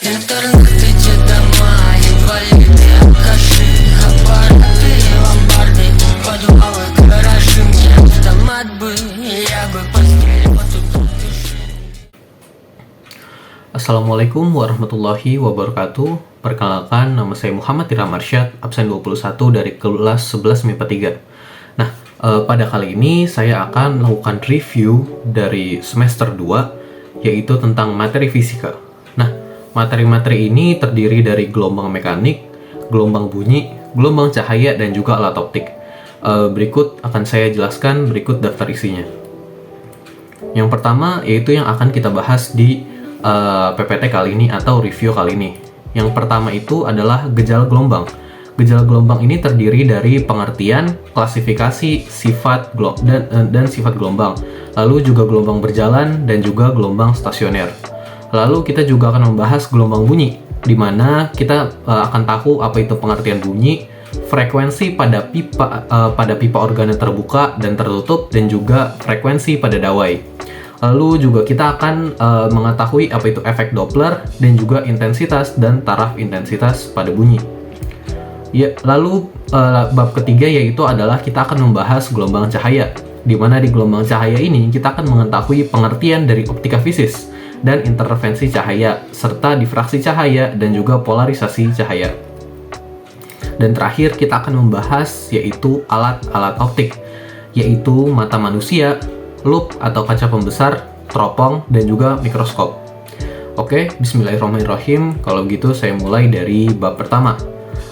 Интернет ищет дома, инвалиды, алкаши, аппараты, ломбарды, подвалы, гаражи. Мне автомат бы, я бы пострелил тут души. Assalamualaikum warahmatullahi wabarakatuh. Perkenalkan, nama saya Muhammad Tiram Arsyad, absen 21 dari kelas 11 MIPA 3. Nah, pada kali ini saya akan melakukan review dari semester 2, yaitu tentang materi fisika. Nah, materi-materi ini terdiri dari gelombang mekanik, gelombang bunyi, gelombang cahaya, dan juga alat optik. Berikut akan saya jelaskan berikut daftar isinya. Yang pertama, yaitu yang akan kita bahas di PPT kali ini atau review kali ini. Yang pertama itu adalah gejala gelombang. Gejala gelombang ini terdiri dari pengertian, klasifikasi, sifat dan sifat gelombang. Lalu juga gelombang berjalan dan juga gelombang stasioner. Lalu kita juga akan membahas gelombang bunyi, di mana kita akan tahu apa itu pengertian bunyi, frekuensi pada pipa organ terbuka dan tertutup, dan juga frekuensi pada dawai. Lalu juga kita akan mengetahui apa itu efek Doppler dan juga intensitas dan taraf intensitas pada bunyi. Ya, lalu bab ketiga yaitu adalah kita akan membahas gelombang cahaya, di mana di gelombang cahaya ini kita akan mengetahui pengertian dari optika fisis dan interferensi cahaya, serta difraksi cahaya dan juga polarisasi cahaya. Dan terakhir kita akan membahas yaitu alat-alat optik, yaitu mata manusia, lup atau kaca pembesar, teropong, dan juga mikroskop. Oke, bismillahirrahmanirrahim. Kalau gitu saya mulai dari bab pertama.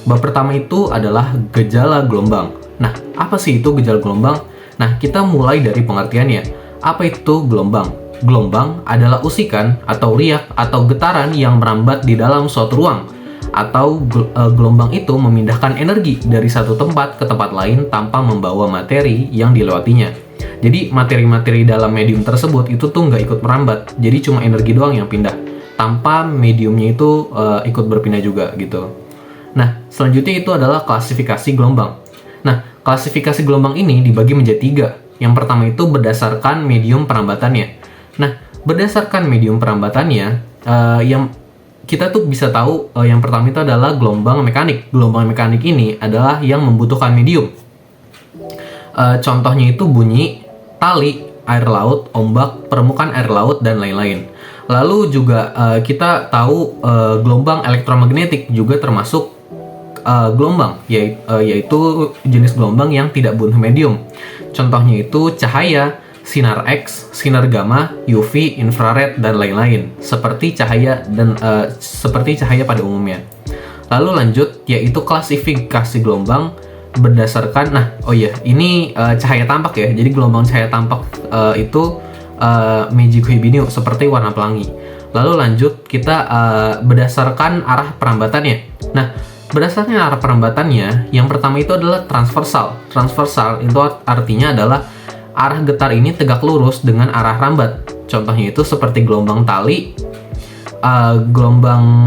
Bab pertama itu adalah gejala gelombang. Nah, apa sih itu gejala gelombang? Nah, kita mulai dari pengertiannya. Apa itu gelombang? Gelombang adalah usikan atau riak atau getaran yang merambat di dalam suatu ruang. Atau gelombang itu memindahkan energi dari satu tempat ke tempat lain tanpa membawa materi yang dilewatinya. Jadi materi-materi dalam medium tersebut itu tuh nggak ikut merambat, jadi cuma energi doang yang pindah, tanpa mediumnya itu ikut berpindah juga gitu. Nah, selanjutnya itu adalah klasifikasi gelombang. Nah, klasifikasi gelombang ini dibagi menjadi 3. Yang pertama itu berdasarkan medium perambatannya. Nah, berdasarkan medium perambatannya, yang kita tuh bisa tahu yang pertama itu adalah gelombang mekanik. Gelombang mekanik ini adalah yang membutuhkan medium. Contohnya itu bunyi, tali, air laut, ombak, permukaan air laut, dan lain-lain. Lalu juga kita tahu gelombang elektromagnetik juga termasuk gelombang, yaitu jenis gelombang yang tidak butuh medium. Contohnya itu cahaya, sinar X, sinar gamma, UV, infrared, dan lain-lain. Seperti cahaya pada umumnya. Lalu lanjut, yaitu klasifikasi gelombang berdasarkan, ini cahaya tampak ya. Jadi gelombang cahaya tampak itu Magic-Hibiniu seperti warna pelangi. Lalu lanjut kita berdasarkan arah perambatannya. Nah, berdasarkan arah perambatannya, yang pertama itu adalah transversal. Transversal itu artinya adalah arah getar ini tegak lurus dengan arah rambat. Contohnya itu seperti gelombang tali, gelombang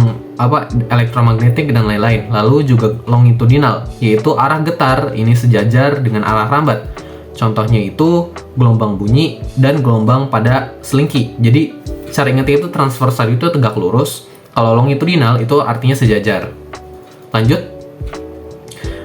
elektromagnetik, dan lain-lain. Lalu juga longitudinal, yaitu arah getar ini sejajar dengan arah rambat. Contohnya itu gelombang bunyi dan gelombang pada selingki. Jadi cara ingatnya itu transversal itu tegak lurus, kalau longitudinal itu artinya sejajar. Lanjut,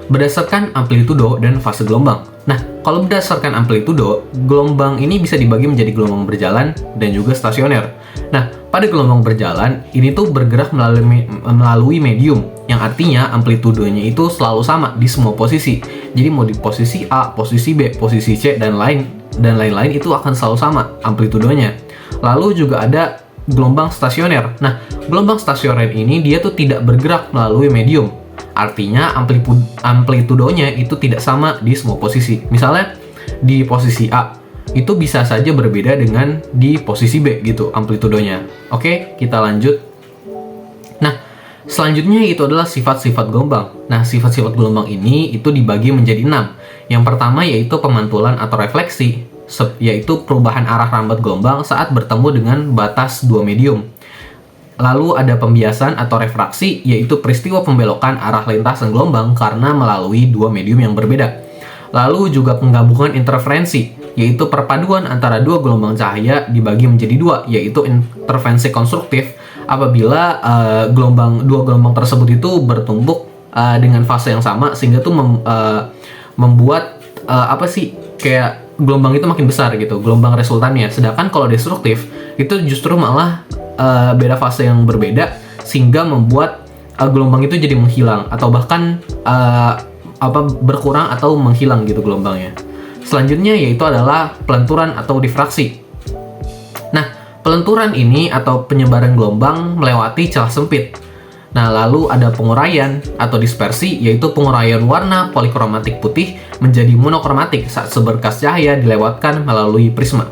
berdasarkan amplitudo dan fase gelombang. Nah, kalau berdasarkan amplitudo, gelombang ini bisa dibagi menjadi gelombang berjalan dan juga stasioner. Nah, pada gelombang berjalan, ini tuh bergerak melalui medium, yang artinya amplitudonya itu selalu sama di semua posisi. Jadi mau di posisi A, posisi B, posisi C, dan lain-lain itu akan selalu sama amplitudonya. Lalu juga ada gelombang stasioner. Nah, gelombang stasioner ini dia tuh tidak bergerak melalui medium. Artinya amplitudonya itu tidak sama di semua posisi. Misalnya di posisi A itu bisa saja berbeda dengan di posisi B gitu amplitudonya. Oke, kita lanjut. Nah, selanjutnya itu adalah sifat-sifat gelombang. Nah, sifat-sifat gelombang ini itu dibagi menjadi 6. Yang pertama yaitu pemantulan atau refleksi, yaitu perubahan arah rambat gelombang saat bertemu dengan batas dua medium. Lalu ada pembiasan atau refraksi, yaitu peristiwa pembelokan arah lintasan gelombang karena melalui dua medium yang berbeda. Lalu juga penggabungan interferensi, yaitu perpaduan antara dua gelombang cahaya dibagi menjadi dua, yaitu intervensi konstruktif apabila dua gelombang tersebut itu bertumbuk dengan fase yang sama, sehingga tuh membuat kayak gelombang itu makin besar gitu, gelombang resultannya. Sedangkan kalau destruktif itu justru malah beda fase yang berbeda, sehingga membuat gelombang itu jadi menghilang atau bahkan berkurang atau menghilang gitu gelombangnya. Selanjutnya yaitu adalah pelenturan atau difraksi. Nah, pelenturan ini atau penyebaran gelombang melewati celah sempit. Nah, lalu ada penguraian atau dispersi, yaitu penguraian warna polikromatik putih menjadi monokromatik saat seberkas cahaya dilewatkan melalui prisma.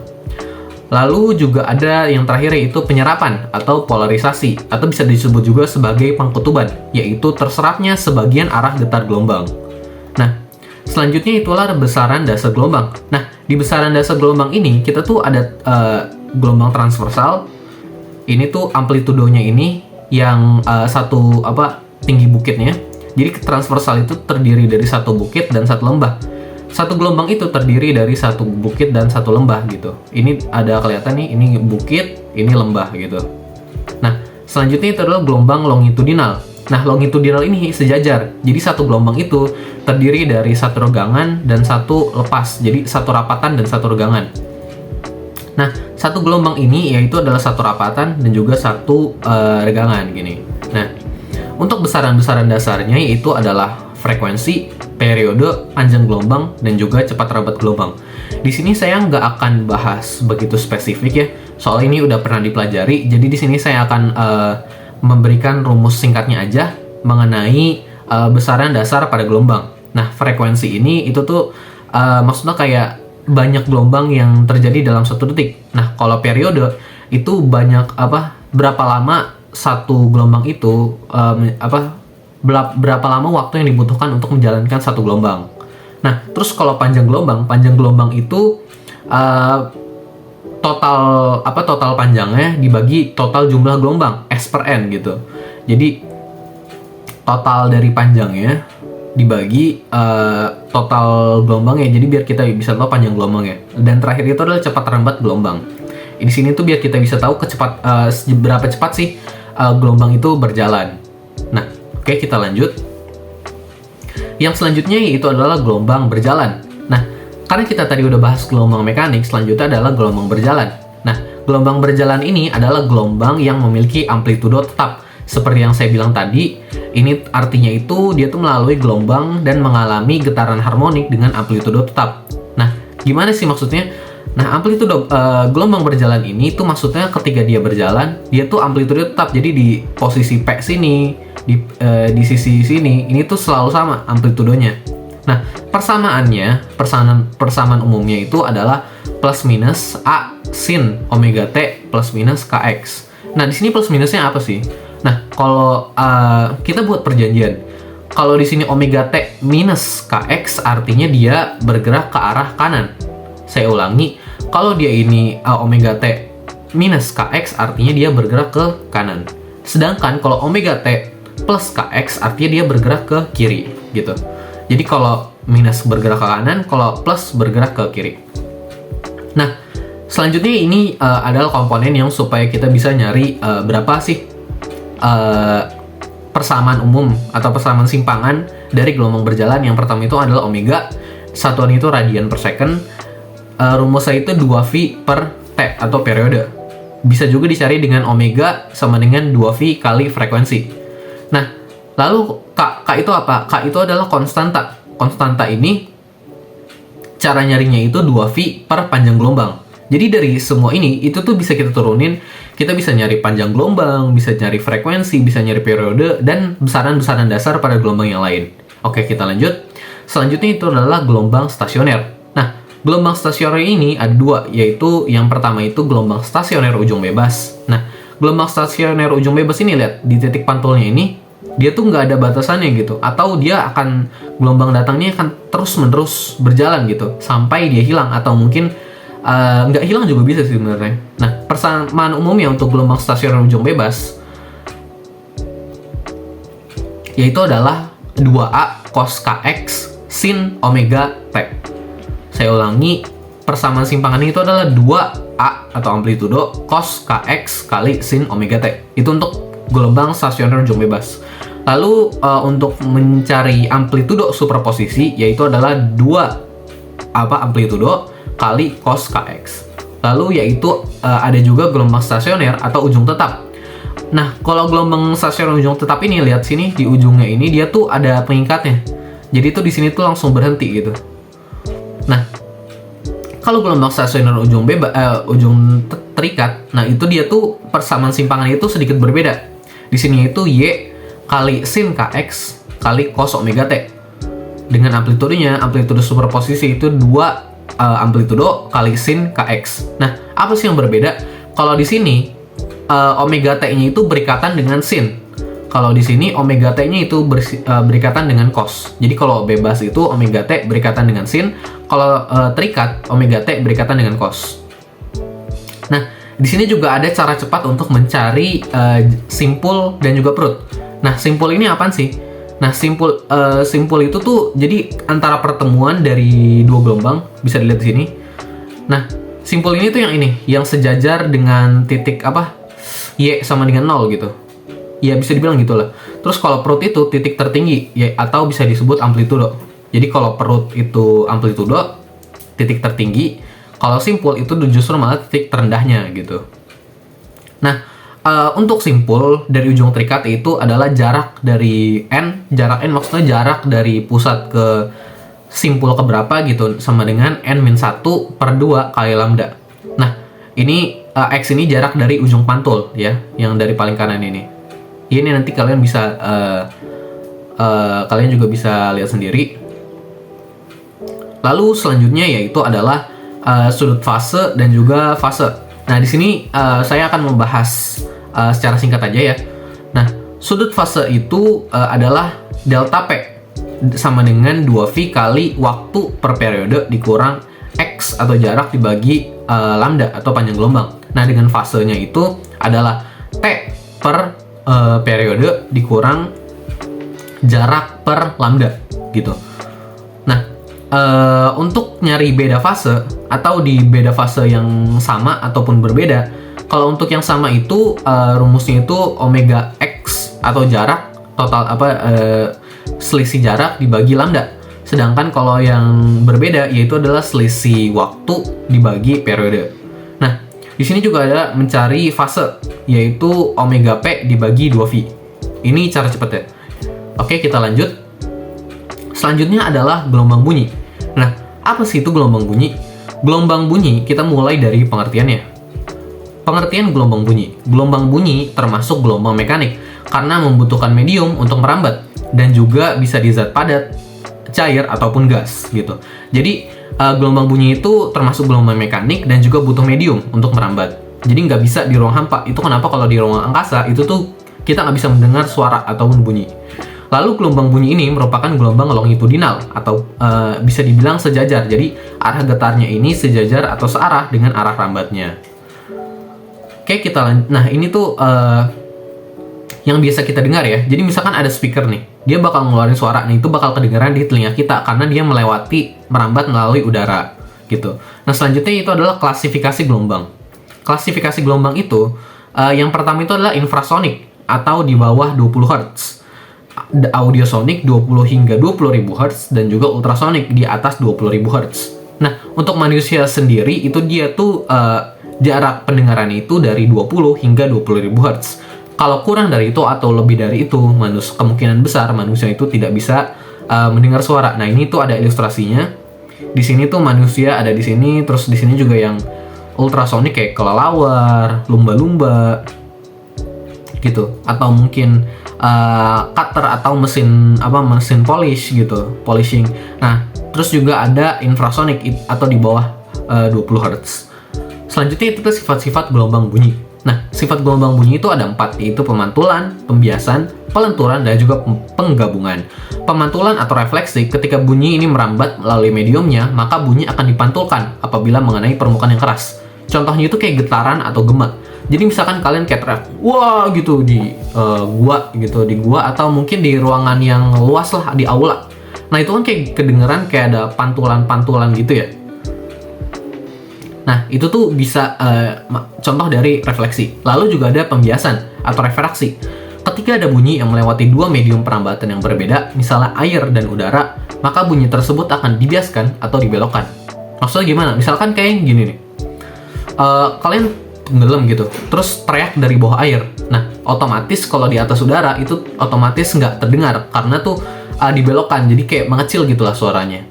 Lalu juga ada yang terakhir yaitu penyerapan atau polarisasi, atau bisa disebut juga sebagai pengkutuban, yaitu terserapnya sebagian arah getar gelombang. Nah, selanjutnya itulah besaran dasar gelombang. Nah, di besaran dasar gelombang ini kita tuh ada gelombang transversal. Ini tuh amplitudonya ini yang tinggi bukitnya. Jadi transversal itu terdiri dari satu bukit dan satu lembah. Satu gelombang itu terdiri dari satu bukit dan satu lembah gitu. Ini ada kelihatan nih, ini bukit, ini lembah gitu. Nah, selanjutnya itu adalah gelombang longitudinal. Nah, longitudinal ini sejajar. Jadi satu gelombang itu terdiri dari satu regangan dan satu lepas. Jadi satu rapatan dan satu regangan. Nah, satu gelombang ini yaitu adalah satu rapatan dan juga satu regangan gini. Nah, untuk besaran-besaran dasarnya yaitu adalah frekuensi, periode, panjang gelombang, dan juga cepat rambat gelombang. Di sini saya nggak akan bahas begitu spesifik ya, soal ini udah pernah dipelajari. Jadi di sini saya akan memberikan rumus singkatnya aja mengenai besaran dasar pada gelombang. Nah, frekuensi ini itu tuh maksudnya kayak banyak gelombang yang terjadi dalam satu detik. Nah, kalau periode itu berapa lama satu gelombang itu berapa lama waktu yang dibutuhkan untuk menjalankan satu gelombang. Nah, terus kalau panjang gelombang itu total panjangnya dibagi total jumlah gelombang S/N gitu. Jadi total dari panjangnya dibagi total gelombangnya. Jadi biar kita bisa tahu panjang gelombangnya. Dan terakhir itu adalah cepat rambat gelombang. Di sini tuh biar kita bisa tahu berapa cepat sih gelombang itu berjalan. Nah, oke, kita lanjut. Yang selanjutnya yaitu adalah gelombang berjalan. Nah, karena kita tadi udah bahas gelombang mekanik, selanjutnya adalah gelombang berjalan. Nah, gelombang berjalan ini adalah gelombang yang memiliki amplitudo tetap. Seperti yang saya bilang tadi, ini artinya itu dia tuh melalui gelombang dan mengalami getaran harmonik dengan amplitudo tetap. Nah, gimana sih maksudnya? Nah, amplitudo gelombang berjalan ini tuh maksudnya ketika dia berjalan, dia tuh amplitudo tetap. Jadi di posisi P sini, di sisi sini, ini tuh selalu sama amplitudonya. Nah, persamaan umumnya itu adalah plus minus A sin omega T plus minus Kx. Nah, di sini plus minusnya apa sih? Nah, kalau kita buat perjanjian, kalau di sini omega T minus Kx artinya dia bergerak ke arah kanan. Saya ulangi, kalau dia ini omega T minus Kx artinya dia bergerak ke kanan. Sedangkan kalau omega T plus Kx artinya dia bergerak ke kiri gitu. Jadi kalau minus bergerak ke kanan, kalau plus bergerak ke kiri. Nah, selanjutnya ini adalah komponen yang supaya kita bisa nyari berapa sih persamaan umum atau persamaan simpangan dari gelombang berjalan. Yang pertama itu adalah omega, satuan itu radian per second. Rumusnya itu 2V per T atau periode. Bisa juga dicari dengan omega sama dengan 2V kali frekuensi. Nah, lalu K itu apa? K itu adalah konstanta. Konstanta ini cara nyarinya itu 2V per panjang gelombang. Jadi dari semua ini, itu tuh bisa kita turunin. Kita bisa nyari panjang gelombang, bisa nyari frekuensi, bisa nyari periode, dan besaran-besaran dasar pada gelombang yang lain. Oke, kita lanjut. Selanjutnya itu adalah gelombang stasioner. Nah, gelombang stasioner ini ada dua, yaitu yang pertama itu gelombang stasioner ujung bebas. Nah, gelombang stasioner ujung bebas ini, lihat, di titik pantulnya ini, dia tuh nggak ada batasannya gitu. Atau dia akan, gelombang datangnya akan terus-menerus berjalan gitu, sampai dia hilang, atau mungkin nggak hilang juga bisa sih sebenarnya. Nah, persamaan umumnya untuk gelombang stasioner ujung bebas yaitu adalah 2A cos Kx sin omega T. Saya ulangi, persamaan simpangannya itu adalah 2A atau amplitudo cos Kx kali sin omega T. Itu untuk gelombang stasioner ujung bebas. Lalu untuk mencari amplitudo superposisi yaitu adalah 2 amplitudo kali cos Kx. Lalu yaitu ada juga gelombang stasioner atau ujung tetap. Nah, kalau gelombang stasioner ujung tetap ini, lihat sini di ujungnya ini dia tuh ada pengikatnya. Jadi tuh di sini tuh langsung berhenti gitu. Nah, kalau gelombang stasioner ujung terikat, nah itu dia tuh persamaan simpangan itu sedikit berbeda. Di sini itu Y kali sin Kx kali cos omega T. Dengan amplitudenya, amplitudo superposisi itu 2 amplitudo kali sin Kx. Nah, apa sih yang berbeda? Kalau di sini omega T-nya itu berikatan dengan sin. Kalau di sini omega T-nya itu berikatan dengan cos. Jadi kalau bebas itu omega T berikatan dengan sin, kalau terikat omega T berikatan dengan cos. Nah, di sini juga ada cara cepat untuk mencari simpul dan juga perut. Nah, simpul ini apaan sih? Nah, simpul itu tuh jadi antara pertemuan dari dua gelombang, bisa dilihat di sini. Nah, simpul ini tuh yang ini, yang sejajar dengan titik Y sama dengan 0 gitu. Ya bisa dibilang gitulah. Terus kalau perut itu titik tertinggi ya, atau bisa disebut amplitudo. Jadi kalau perut itu amplitudo, titik tertinggi. Kalau simpul itu justru malah titik terendahnya gitu. Nah, untuk simpul dari ujung terikat itu adalah jarak dari N. Jarak N maksudnya jarak dari pusat ke simpul keberapa gitu, sama dengan N-1 per 2 kali lambda. Nah, ini X ini jarak dari ujung pantul ya, yang dari paling kanan ini. Ini nanti kalian bisa kalian juga bisa lihat sendiri. Lalu selanjutnya yaitu adalah sudut fase dan juga fase. Nah, di sini saya akan membahas secara singkat aja ya. Nah, sudut fase itu adalah delta P sama dengan 2V kali waktu per periode dikurang X atau jarak dibagi lambda atau panjang gelombang. Nah, dengan fasenya itu adalah T per periode dikurang jarak per lambda gitu. Nah, untuk nyari beda fase atau di beda fase yang sama ataupun berbeda, kalau untuk yang sama itu rumusnya itu omega X atau jarak total selisih jarak dibagi lambda. Sedangkan kalau yang berbeda yaitu adalah selisih waktu dibagi periode. Nah, di sini juga ada mencari fase yaitu omega P dibagi 2V. Ini cara cepatnya. Oke, kita lanjut. Selanjutnya adalah gelombang bunyi. Nah, apa sih itu gelombang bunyi? Gelombang bunyi kita mulai dari pengertiannya. Pengertian gelombang bunyi. Gelombang bunyi termasuk gelombang mekanik karena membutuhkan medium untuk merambat dan juga bisa di zat padat, cair ataupun gas gitu. Jadi gelombang bunyi itu termasuk gelombang mekanik dan juga butuh medium untuk merambat. Jadi nggak bisa di ruang hampa. Itu kenapa kalau di ruang angkasa itu tuh kita nggak bisa mendengar suara ataupun bunyi. Lalu gelombang bunyi ini merupakan gelombang longitudinal atau bisa dibilang sejajar. Jadi arah getarnya ini sejajar atau searah dengan arah rambatnya. Oke, kita lanjut. Nah, ini tuh yang biasa kita dengar ya. Jadi misalkan ada speaker nih, dia bakal ngeluarin suara, nih itu bakal kedengaran di telinga kita karena dia merambat melalui udara gitu. Nah, selanjutnya itu adalah klasifikasi gelombang. Klasifikasi gelombang itu yang pertama itu adalah infrasonik atau di bawah 20 Hz. Audiosonik 20 hingga 20.000 Hz dan juga ultrasonik di atas 20.000 Hz. Nah, untuk manusia sendiri itu dia tuh jarak pendengaran itu dari 20 hingga 20.000 Hz. Kalau kurang dari itu atau lebih dari itu, kemungkinan besar manusia itu tidak bisa mendengar suara. Nah, ini tuh ada ilustrasinya. Di sini tuh manusia ada di sini, terus di sini juga yang ultrasonik kayak kelelawar, lumba-lumba gitu, atau mungkin cutter atau mesin polish gitu, polishing. Nah, terus juga ada infrasonik atau di bawah 20 Hz. Selanjutnya itu sifat-sifat gelombang bunyi. Nah, sifat gelombang bunyi itu ada 4, yaitu pemantulan, pembiasan, pelenturan, dan juga penggabungan. Pemantulan atau refleksi, ketika bunyi ini merambat melalui mediumnya, maka bunyi akan dipantulkan apabila mengenai permukaan yang keras. Contohnya itu kayak getaran atau gema. Jadi misalkan kalian kayak teriak, wah gitu di gua atau mungkin di ruangan yang luas lah, di aula. Nah, itu kan kayak kedengeran kayak ada pantulan-pantulan gitu ya. Nah, itu tuh bisa contoh dari refleksi. Lalu juga ada pembiasan atau refraksi. Ketika ada bunyi yang melewati dua medium perambatan yang berbeda, misalnya air dan udara, maka bunyi tersebut akan dibiaskan atau dibelokkan. Maksudnya gimana? Misalkan kayak gini nih. Kalian tenggelam gitu, terus teriak dari bawah air. Nah, otomatis kalau di atas udara itu otomatis nggak terdengar karena tuh dibelokkan, jadi kayak mengecil gitulah suaranya.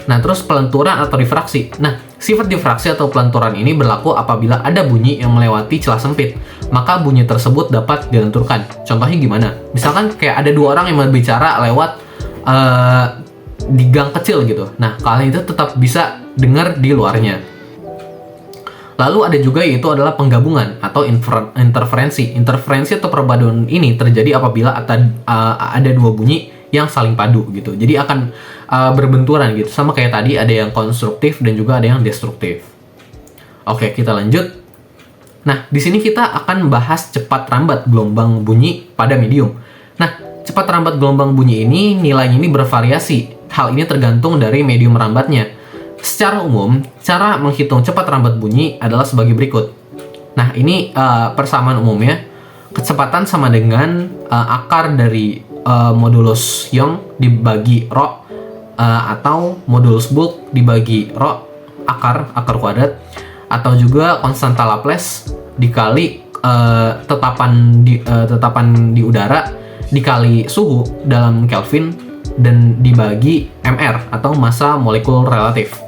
Nah, terus pelenturan atau difraksi. Nah, sifat difraksi atau pelenturan ini berlaku apabila ada bunyi yang melewati celah sempit, maka bunyi tersebut dapat dilenturkan. Contohnya gimana? Misalkan kayak ada dua orang yang berbicara lewat di gang kecil gitu. Nah, kalian itu tetap bisa dengar di luarnya. Lalu ada juga yaitu adalah penggabungan atau interferensi. Interferensi atau perpaduan ini terjadi apabila ada dua bunyi yang saling padu gitu. Jadi akan berbenturan gitu. Sama kayak tadi ada yang konstruktif dan juga ada yang destruktif. Oke, kita lanjut. Nah, di sini kita akan bahas cepat rambat gelombang bunyi pada medium. Nah, cepat rambat gelombang bunyi ini nilainya ini bervariasi. Hal ini tergantung dari medium rambatnya. Secara umum, cara menghitung cepat rambat bunyi adalah sebagai berikut. Nah, ini persamaan umumnya. Kecepatan sama dengan akar dari modulus Young dibagi rho atau modulus Bulk dibagi rho akar kuadrat, atau juga konstanta Laplace dikali tetapan di udara dikali suhu dalam Kelvin dan dibagi mr atau massa molekul relatif.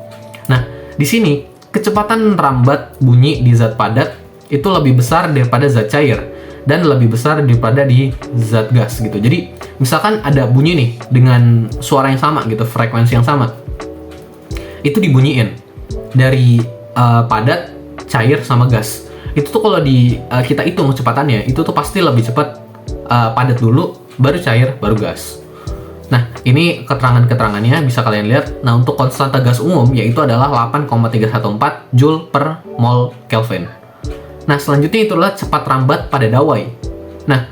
Nah, di sini kecepatan rambat bunyi di zat padat itu lebih besar daripada zat cair dan lebih besar daripada di zat gas gitu. Jadi misalkan ada bunyi nih dengan suara yang sama gitu, frekuensi yang sama, itu dibunyiin dari padat, cair, sama gas. Itu tuh kalau kita hitung kecepatannya, itu tuh pasti lebih cepat padat dulu, baru cair, baru gas. Nah, ini keterangannya bisa kalian lihat. Nah, untuk konstanta gas umum yaitu adalah 8,314 Joule per mol Kelvin. Nah, selanjutnya itu adalah cepat rambat pada dawai. Nah,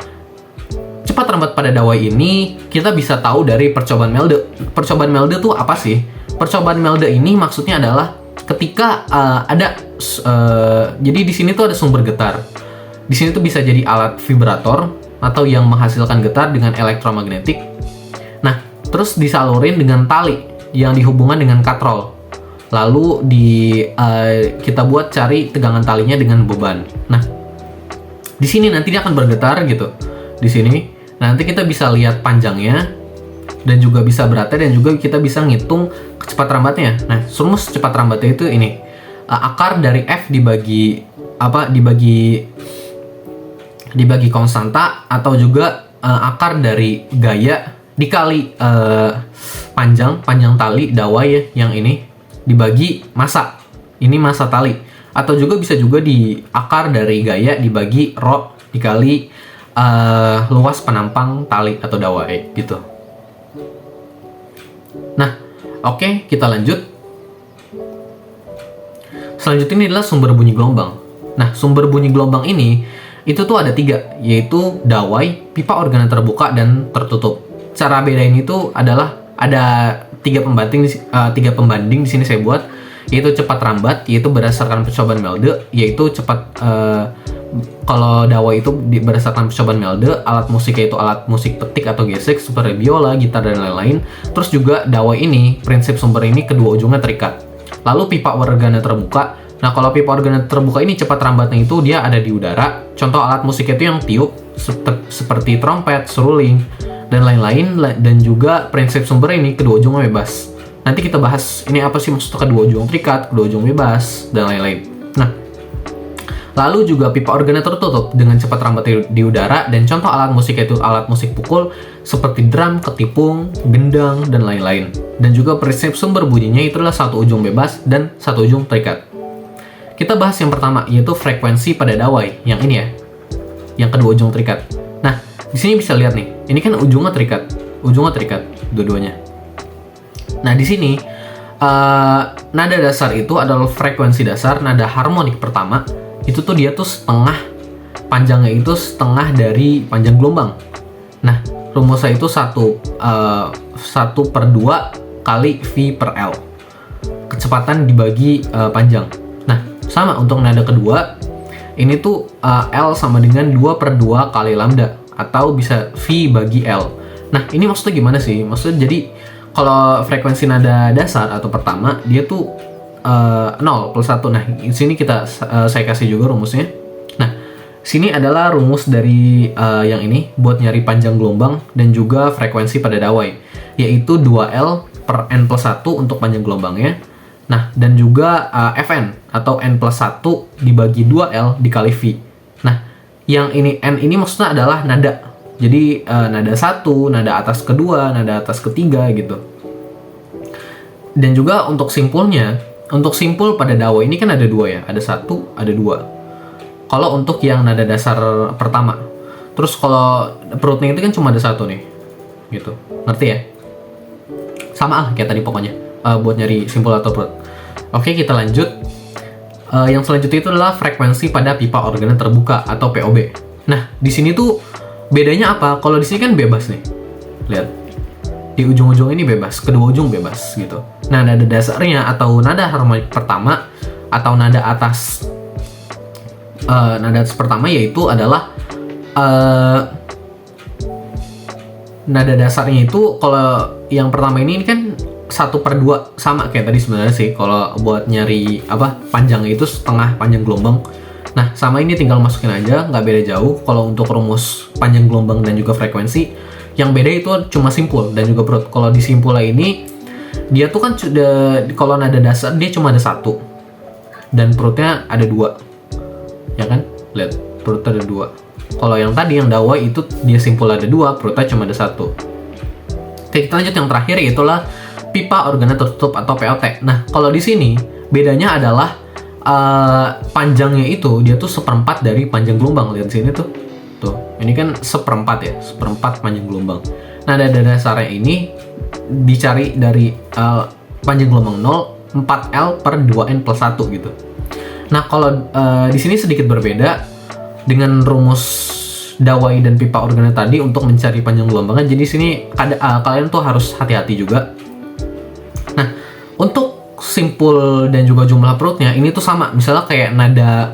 cepat rambat pada dawai ini kita bisa tahu dari percobaan Melde. Percobaan Melde tuh apa sih? Percobaan Melde ini maksudnya adalah ketika jadi di sini tuh ada sumber getar. Di sini tuh bisa jadi alat vibrator atau yang menghasilkan getar dengan elektromagnetik. Nah, terus disalurin dengan tali yang dihubungkan dengan katrol. Lalu kita buat cari tegangan talinya dengan beban. Nah, di sini nanti dia akan bergetar gitu. Di sini nanti kita bisa lihat panjangnya dan juga bisa beratnya, dan juga kita bisa ngitung kecepatan rambatnya. Nah, rumus cepat rambatnya itu ini. Akar dari F dibagi konstanta, atau juga akar dari gaya dikali panjang tali dawai ya, yang ini dibagi massa. Ini massa tali. Atau juga bisa juga di akar dari gaya dibagi rho dikali luas penampang tali atau dawai gitu. Nah, oke, kita lanjut. Selanjutnya ini adalah sumber bunyi gelombang. Nah, sumber bunyi gelombang ini itu tuh ada 3, yaitu dawai, pipa organa terbuka, dan tertutup. Cara bedain itu adalah ada 3 pembanding di sini saya buat, yaitu cepat rambat, yaitu berdasarkan percobaan Melde, yaitu cepat kalau dawai itu berdasarkan percobaan Melde, alat musik yaitu alat musik petik atau gesek seperti biola, gitar, dan lain-lain. Terus juga dawai ini, prinsip sumber ini kedua ujungnya terikat. Lalu pipa organa terbuka. Nah, kalau pipa organa terbuka ini cepat rambatnya itu dia ada di udara. Contoh alat musik itu yang tiup seperti trompet, seruling, dan lain-lain. Dan juga prinsip sumber ini kedua ujungnya bebas. Nanti kita bahas ini apa sih maksudnya kedua ujung terikat, kedua ujung bebas, dan lain-lain. Nah, lalu juga pipa organa tertutup dengan cepat rambat di udara. Dan contoh alat musik itu alat musik pukul seperti drum, ketipung, gendang, dan lain-lain. Dan juga prinsip sumber bunyinya itu adalah satu ujung bebas dan satu ujung terikat. Kita bahas yang pertama, yaitu frekuensi pada dawai, yang ini ya, yang kedua ujung terikat. Nah, di sini bisa lihat nih, ini kan ujungnya terikat dua-duanya. Nah, di sini nada dasar itu adalah frekuensi dasar. Nada harmonik pertama itu tuh dia tuh setengah, panjangnya itu setengah dari panjang gelombang. Nah, rumusnya itu 1/2 kali V per L, kecepatan dibagi panjang. Nah, Sama untuk nada kedua, ini tuh L sama dengan 2/2 kali lambda, atau bisa V bagi L. Nah, ini maksudnya gimana sih? Maksudnya jadi, kalau frekuensi nada dasar atau pertama, dia tuh 0 plus 1. Nah, di sini saya kasih juga rumusnya. Nah, sini adalah rumus dari yang ini buat nyari panjang gelombang dan juga frekuensi pada dawai, yaitu 2L per N plus 1 untuk panjang gelombangnya. Nah, dan juga Fn atau N plus 1 dibagi 2L dikali V. Nah, yang ini N ini maksudnya adalah nada. Jadi nada 1, nada atas kedua, nada atas ketiga gitu. Dan juga untuk simpulnya, untuk simpul pada dawai ini kan ada 2 ya, ada 1, ada 2. Kalau untuk yang nada dasar pertama. Terus kalau perutnya itu kan cuma ada 1 nih. Gitu. Ngerti ya? Sama kayak tadi pokoknya. Buat nyari simpul atau perut. Oke, kita lanjut. Yang selanjutnya itu adalah frekuensi pada pipa organ terbuka atau POB. Nah, di sini tuh bedanya apa? Kalau di sini kan bebas nih. Lihat. Di ujung-ujung ini bebas, kedua ujung bebas gitu. Nah, nada dasarnya atau nada harmonik pertama atau nada atas pertama yaitu adalah nada dasarnya itu, kalau yang pertama ini kan 1/2 sama kayak tadi sebenarnya sih. Kalau buat nyari panjangnya itu setengah panjang gelombang. Nah, sama ini tinggal masukin aja, nggak beda jauh. Kalau untuk rumus panjang gelombang dan juga frekuensi, yang beda itu cuma simpul dan juga perut. Kalau di simpulnya ini, dia tuh kan sudah, kalau nada dasar dia cuma ada 1 dan perutnya ada 2, ya kan? Lihat, perutnya ada 2. Kalau yang tadi yang dawai itu dia simpul ada 2, perutnya cuma ada 1. Oke, kita lanjut yang terakhir, yaitulah pipa organ tertutup atau POT. Nah, kalau di sini bedanya adalah panjangnya itu dia tuh 1/4 dari panjang gelombang. Lihat sini tuh. Tuh, ini kan 1/4 ya, 1/4 panjang gelombang. Nah, nada dasarnya ini dicari dari panjang gelombang 0, 4L per 2N plus 1 gitu. Nah, kalau di sini sedikit berbeda dengan rumus dawai dan pipa organ tadi untuk mencari panjang gelombangnya. Jadi sini kalian tuh harus hati-hati juga. Nah, untuk simpul dan juga jumlah perutnya ini tuh sama. Misalnya kayak nada,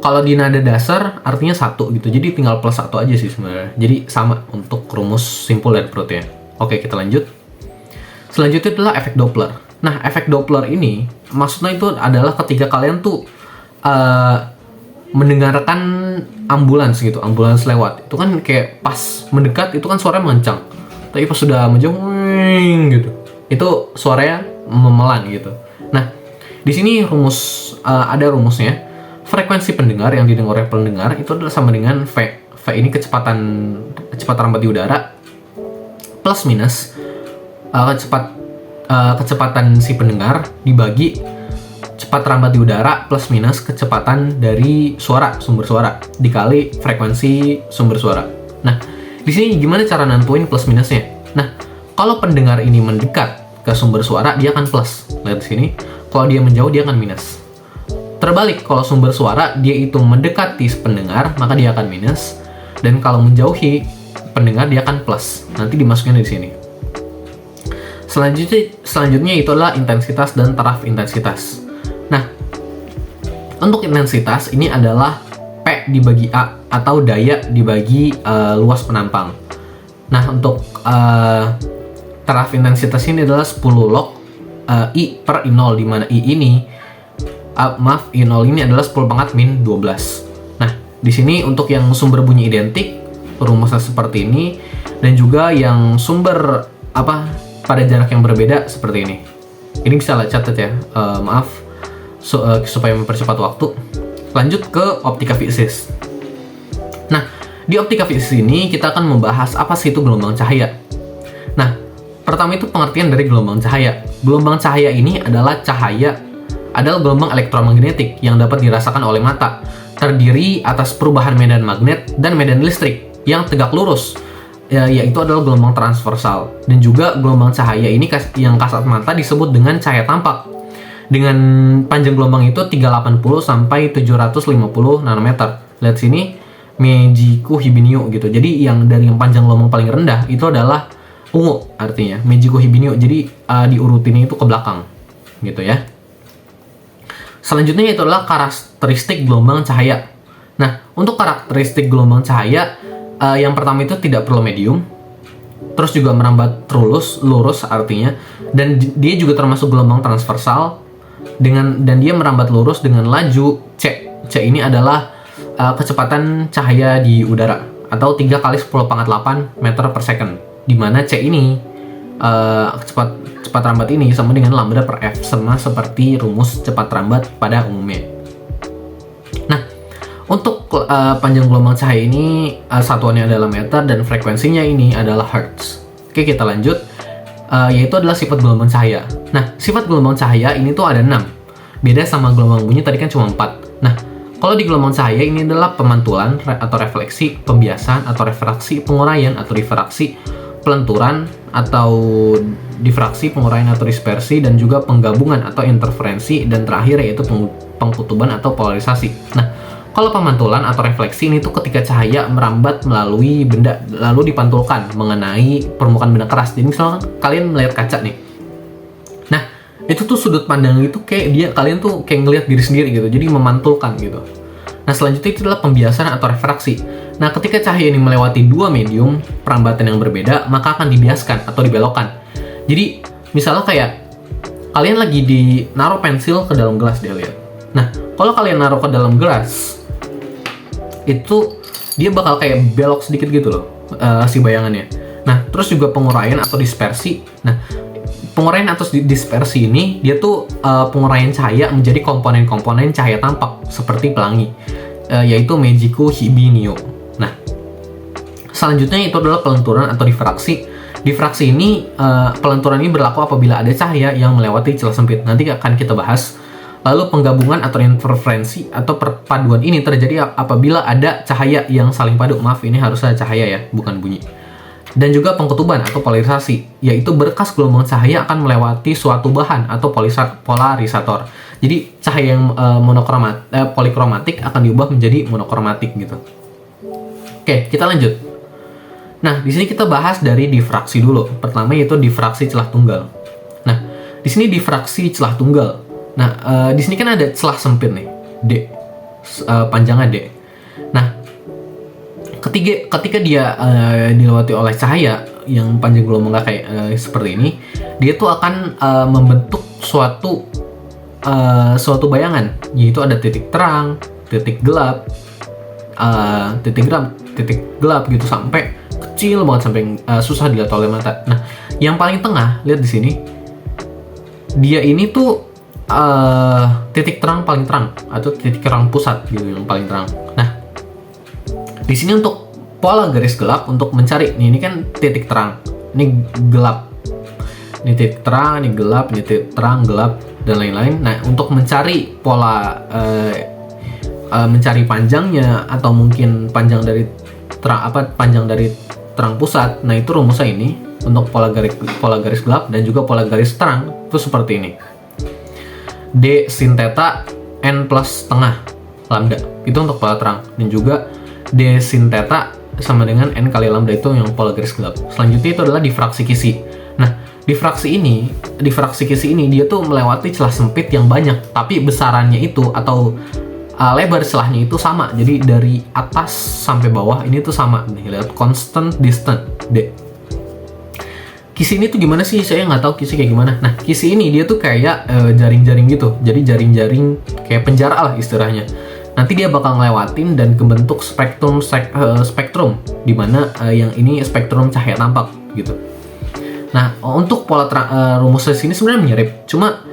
kalau di nada dasar artinya 1 gitu. Jadi tinggal plus 1 aja sih sebenarnya. Jadi sama untuk rumus simpul dan perutnya. Oke, kita lanjut. Selanjutnya adalah efek Doppler. Nah, efek Doppler ini maksudnya itu adalah ketika kalian tuh mendengarkan ambulans gitu, ambulans lewat. Itu kan kayak pas mendekat itu kan suaranya mengencang. Tapi pas sudah menjauh gitu, itu suaranya memelan gitu. Nah, di sini ada rumusnya. Frekuensi pendengar yang didengar oleh pendengar itu adalah sama dengan V. V ini kecepatan rambat di udara plus minus kecepatan si pendengar dibagi cepat rambat di udara plus minus kecepatan dari sumber suara dikali frekuensi sumber suara. Nah, di sini gimana cara nentuin plus minusnya? Nah, kalau pendengar ini mendekat ke sumber suara dia akan plus. Lihat di sini. Kalau dia menjauh dia akan minus. Terbalik, kalau sumber suara dia itu mendekati pendengar, maka dia akan minus. Dan kalau menjauhi pendengar dia akan plus. Nanti dimasukin di sini. Selanjutnya itu adalah intensitas dan taraf intensitas. Nah, untuk intensitas ini adalah P dibagi A atau daya dibagi luas penampang. Nah, untuk taraf intensitas ini adalah 10 log I per I0, di mana I ini I0 ini adalah 10 pangkat min 12. Nah, di sini untuk yang sumber bunyi identik, rumusnya seperti ini. Dan juga yang sumber pada jarak yang berbeda seperti ini. Ini bisa catat ya, supaya mempercepat waktu. Lanjut ke optika fisis. Nah, di optika fisis ini kita akan membahas apa sih itu gelombang cahaya. Nah, pertama itu pengertian dari gelombang cahaya. Gelombang cahaya ini adalah gelombang elektromagnetik yang dapat dirasakan oleh mata, terdiri atas perubahan medan magnet dan medan listrik yang tegak lurus, yaitu adalah gelombang transversal. Dan juga gelombang cahaya ini yang kasat mata disebut dengan cahaya tampak, dengan panjang gelombang itu 380 sampai 750 nanometer. Lihat sini, Meiji-ku Hibiniu gitu. Jadi yang dari yang panjang gelombang paling rendah itu adalah ungu artinya, Meiji-ku Hibiniu. Jadi diurutinnya itu ke belakang gitu ya. Selanjutnya itu adalah karakteristik gelombang cahaya. Nah, untuk karakteristik gelombang cahaya, yang pertama itu tidak perlu medium, terus juga merambat lurus artinya, dan dia juga termasuk gelombang transversal dan dia merambat lurus dengan laju c. C ini adalah kecepatan cahaya di udara atau 3 kali 10⁸ meter per second, di mana c ini cepat rambat ini sama dengan lambda per f, sama seperti rumus cepat rambat pada umumnya. Nah, untuk panjang gelombang cahaya ini satuannya adalah meter dan frekuensinya ini adalah hertz. Oke, kita lanjut, yaitu adalah sifat gelombang cahaya. Nah, sifat gelombang cahaya ini tuh ada 6. Beda sama gelombang bunyi tadi kan cuma 4. Nah, kalau di gelombang cahaya ini adalah pemantulan atau refleksi, pembiasan atau refraksi, penguraian atau difraksi, pelenturan atau difraksi, penguraian atau dispersi, dan juga penggabungan atau interferensi, dan terakhir yaitu pengkutuban atau polarisasi. Nah, kalau pemantulan atau refleksi ini tuh ketika cahaya merambat melalui benda lalu dipantulkan mengenai permukaan benda keras. Jadi misalnya kalian melihat kaca nih. Nah, itu tuh sudut pandang itu kayak kalian tuh kayak ngelihat diri sendiri gitu. Jadi memantulkan gitu. Nah, selanjutnya itu adalah pembiasan atau refraksi. Nah, ketika cahaya ini melewati dua medium perambatan yang berbeda, maka akan dibiaskan atau dibelokkan. Jadi, misalnya kayak kalian lagi naruh pensil ke dalam gelas deh, lihat. Nah, kalau kalian naruh ke dalam gelas, itu dia bakal kayak belok sedikit gitu loh, si bayangannya. Nah, terus juga penguraian atau dispersi. Nah, penguraian atau dispersi ini dia tuh penguraian cahaya menjadi komponen-komponen cahaya tampak seperti pelangi, yaitu Meiji-ku Hibinio. Nah, selanjutnya itu adalah pelenturan atau difraksi. Difraksi ini, pelenturan ini berlaku apabila ada cahaya yang melewati celah sempit. Nanti akan kita bahas. Lalu penggabungan atau interferensi atau perpaduan ini terjadi apabila ada cahaya yang saling padu. Maaf, ini harusnya cahaya ya, bukan bunyi. Dan juga pengkutuban atau polarisasi, yaitu berkas gelombang cahaya akan melewati suatu bahan atau polarisator. Jadi cahaya yang polikromatik akan diubah menjadi monokromatik gitu. Oke, kita lanjut. Nah, di sini kita bahas dari difraksi dulu. Pertama yaitu difraksi celah tunggal. Nah, di sini difraksi celah tunggal. Nah, di sini kan ada celah sempit nih, D, panjangnya D. Nah, ketika dia dilewati oleh cahaya yang panjang gelombangnya kayak seperti ini, dia tuh akan membentuk suatu bayangan, yaitu ada titik terang, titik gelap, titik gelap gitu, sampai kecil banget, sampai susah dilihat oleh mata. Nah, yang paling tengah, lihat di sini, dia ini tuh titik terang paling terang atau titik terang pusat gitu yang paling terang. Nah, di sini untuk pola garis gelap untuk mencari ini kan titik terang, ini gelap, ini titik terang, ini gelap, ini titik terang, gelap, dan lain-lain. Nah, untuk mencari pola mencari panjangnya atau mungkin panjang dari terang pusat. Nah, itu rumusnya ini untuk pola garis gelap dan juga pola garis terang itu seperti ini. D sin theta n plus setengah lambda itu untuk pola terang, dan juga D sin theta sama dengan n kali lambda itu yang pola garis gelap. Selanjutnya itu adalah difraksi kisi. Nah, difraksi kisi ini dia tuh melewati celah sempit yang banyak, tapi besarannya itu atau lebar celahnya itu sama. Jadi dari atas sampai bawah ini tuh sama. Nih, lihat constant distance D. Kisi ini tuh gimana sih? Saya nggak tahu kisi kayak gimana. Nah, kisi ini dia tuh kayak jaring-jaring gitu. Jadi jaring-jaring kayak penjara lah istilahnya. Nanti dia bakal ngelewatin dan kebentuk spektrum di mana yang ini spektrum cahaya tampak gitu. Nah, untuk pola rumusnya sini sebenarnya mirip, cuma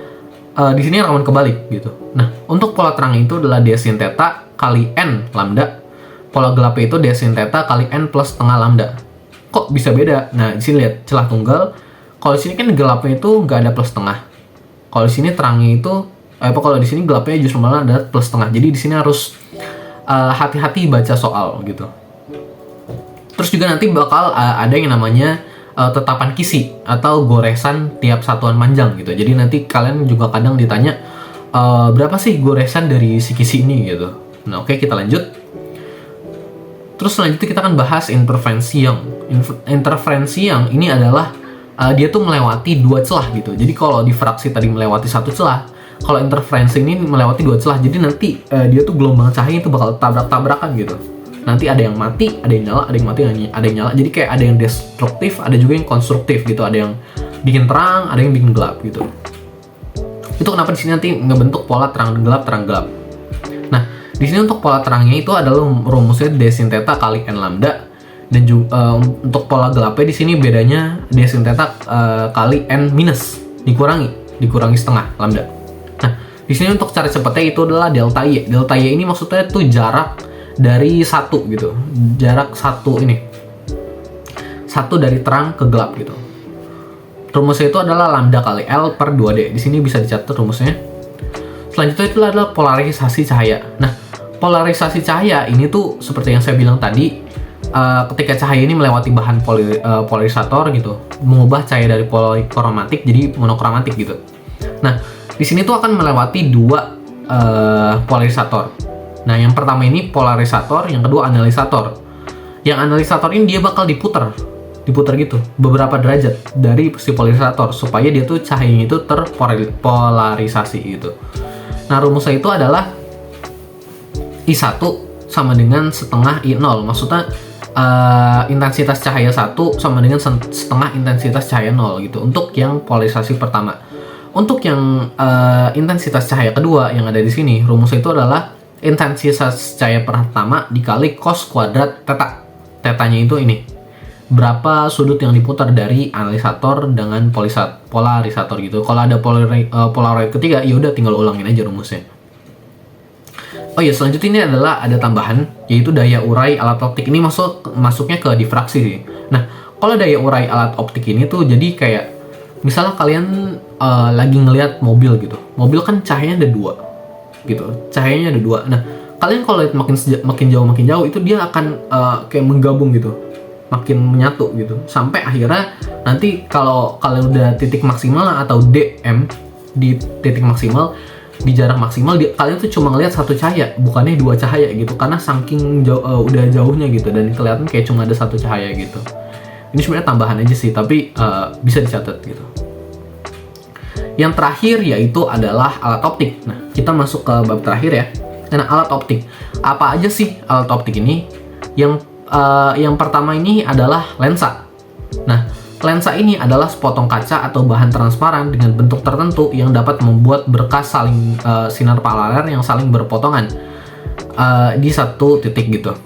di sini rawan kebalik gitu. Nah, untuk pola terang itu adalah D sin theta kali n lambda. Pola gelapnya itu D sin theta kali n plus setengah lambda. Kok bisa beda? Nah, di sini lihat celah tunggal. Kalau di sini kan gelapnya itu nggak ada plus setengah. Kalau di sini terangnya itu kalau di sini gelapnya justru malah ada plus setengah. Jadi di sini harus hati-hati baca soal gitu. Terus juga nanti bakal ada yang namanya tetapan kisi atau goresan tiap satuan panjang gitu. Jadi nanti kalian juga kadang ditanya berapa sih goresan dari si kisi ini gitu. Nah, oke, kita lanjut. Terus selanjutnya kita akan bahas interferensi yang. Interferensi yang ini adalah dia tuh melewati dua celah gitu. Jadi kalau difraksi tadi melewati satu celah, kalau interferensi ini melewati dua celah, jadi nanti dia tuh gelombang cahaya itu bakal tabrak-tabrakan gitu. Nanti ada yang mati, ada yang nyala, ada yang mati, ada yang nyala. Jadi kayak ada yang destruktif, ada juga yang konstruktif gitu. Ada yang bikin terang, ada yang bikin gelap gitu. Itu kenapa di sini nanti ngebentuk pola terang gelap, terang gelap. Nah, di sini untuk pola terangnya itu adalah rumusnya D sin theta kali n lambda. Dan juga untuk pola gelapnya di sini bedanya D sin theta kali n minus dikurangi setengah lambda. Nah, di sini untuk cara cepatnya itu adalah delta Y. Delta Y ini maksudnya itu jarak dari satu gitu. Jarak satu dari terang ke gelap gitu. Rumusnya itu adalah lambda kali L per 2D. Di sini bisa dicatat rumusnya. Selanjutnya itu adalah polarisasi cahaya. Nah, polarisasi cahaya ini tuh seperti yang saya bilang tadi, ketika cahaya ini melewati bahan polarisator gitu, mengubah cahaya dari polikromatik jadi monokromatik gitu. Nah, di sini tuh akan melewati dua polarisator. Nah, yang pertama ini polarisator, yang kedua analisator. Yang analisator ini dia bakal diputar gitu beberapa derajat dari si polarisator supaya dia tuh cahayanya itu terpolarisasi gitu. Nah, rumusnya itu adalah I1 sama dengan setengah I0. Maksudnya intensitas cahaya 1 sama dengan setengah intensitas cahaya 0 gitu untuk yang polarisasi pertama. Untuk yang intensitas cahaya kedua yang ada di sini, rumusnya itu adalah intensitas cahaya pertama dikali cos kuadrat theta. Tetanya itu ini. Berapa sudut yang diputar dari analisator dengan polarisator gitu. Kalau ada polaroid ketiga, ya udah tinggal ulangin aja rumusnya. Oh iya, selanjutnya ini adalah ada tambahan, yaitu daya urai alat optik. Ini masuknya ke difraksi sih. Nah, kalau daya urai alat optik ini tuh jadi kayak, misalnya kalian lagi ngelihat mobil gitu. Mobil kan cahayanya ada dua gitu. Cahayanya ada dua. Nah, kalian kalau lihat makin jauh itu dia akan kayak menggabung gitu. Makin menyatu gitu. Sampai akhirnya nanti kalau kalian udah titik maksimal atau DM di titik maksimal, di jarak maksimal kalian tuh cuma ngelihat satu cahaya, bukannya dua cahaya gitu, karena saking udah jauhnya gitu dan kelihatan kayak cuma ada satu cahaya gitu. Ini sebenarnya tambahan aja sih, tapi bisa dicatat gitu. Yang terakhir yaitu adalah alat optik. Nah, kita masuk ke bab terakhir ya. Nah, alat optik. Apa aja sih alat optik ini? Yang pertama ini adalah lensa. Nah, lensa ini adalah sepotong kaca atau bahan transparan dengan bentuk tertentu yang dapat membuat berkas sinar paralel yang saling berpotongan di satu titik gitu.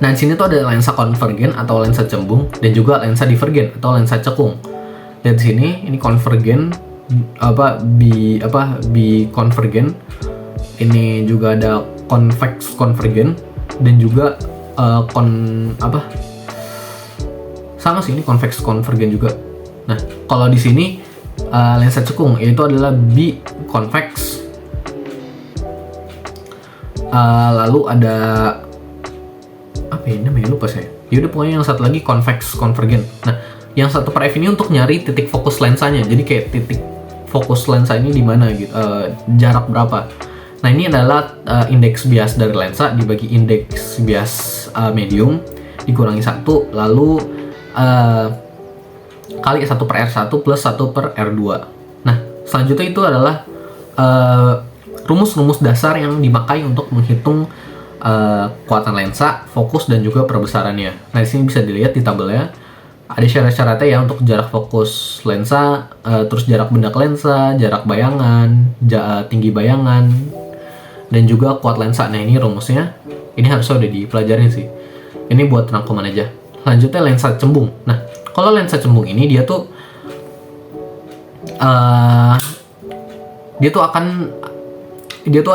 Nah, di sini tuh ada lensa konvergen atau lensa cembung dan juga lensa divergen atau lensa cekung. Lihat di sini, ini konvergen bikonvergen. Ini juga ada convex konvergen dan juga sama sih, ini convex konvergen juga. Nah, kalau di sini lensa cekung yaitu adalah biconvex. Lalu ada apa ya namanya, lupa saya. Yaudah, pokoknya yang satu lagi convex konvergen. Nah, yang 1/f ini untuk nyari titik fokus lensanya. Jadi kayak titik fokus lensa ini di mana gitu, jarak berapa. Nah, ini adalah indeks bias dari lensa dibagi indeks bias medium dikurangi 1, lalu kali 1/R1 plus 1/R2. Nah, selanjutnya itu adalah rumus-rumus dasar yang dipakai untuk menghitung kekuatan lensa, fokus, dan juga perbesarannya. Nah, di sini bisa dilihat di tabelnya. Ada syarat-syaratnya ya untuk jarak fokus lensa, terus jarak bendak lensa, jarak bayangan, tinggi bayangan, dan juga kuat lensa. Nah, ini rumusnya. Ini harusnya udah dipelajarin sih. Ini buat rangkuman aja. Selanjutnya lensa cembung. Nah, kalau lensa cembung ini dia tuh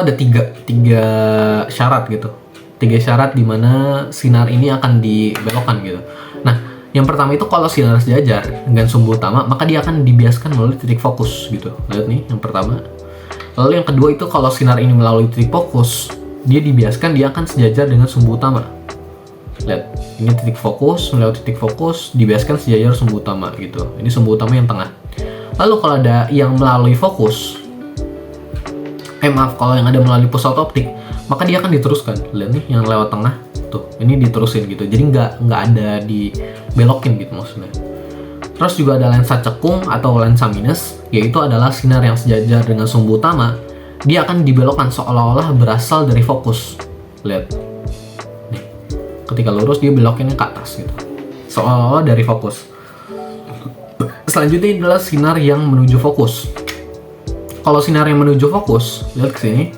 ada tiga syarat gitu. 3 syarat di mana sinar ini akan dibelokkan gitu. Nah, yang pertama itu kalau sinar sejajar dengan sumbu utama, maka dia akan dibiaskan melalui titik fokus gitu. Lihat nih, yang pertama. Lalu yang kedua itu kalau sinar ini melalui titik fokus, dia dibiaskan dia akan sejajar dengan sumbu utama. Lihat, ini titik fokus, melalui titik fokus, dibiaskan sejajar sumbu utama gitu. Ini sumbu utama yang tengah. Lalu kalau ada yang melalui fokus, kalau yang ada melalui pusat optik, maka dia akan diteruskan. Lihat nih, yang lewat tengah, tuh, ini diterusin gitu. Jadi nggak ada dibelokin gitu maksudnya. Terus juga ada lensa cekung atau lensa minus, yaitu adalah sinar yang sejajar dengan sumbu utama. Dia akan dibelokkan seolah-olah berasal dari fokus. Lihat. Nih. Ketika lurus dia belokinnya ke atas gitu. Seolah-olah dari fokus. Selanjutnya adalah sinar yang menuju fokus. Kalau sinar yang menuju fokus, lihat ke sini.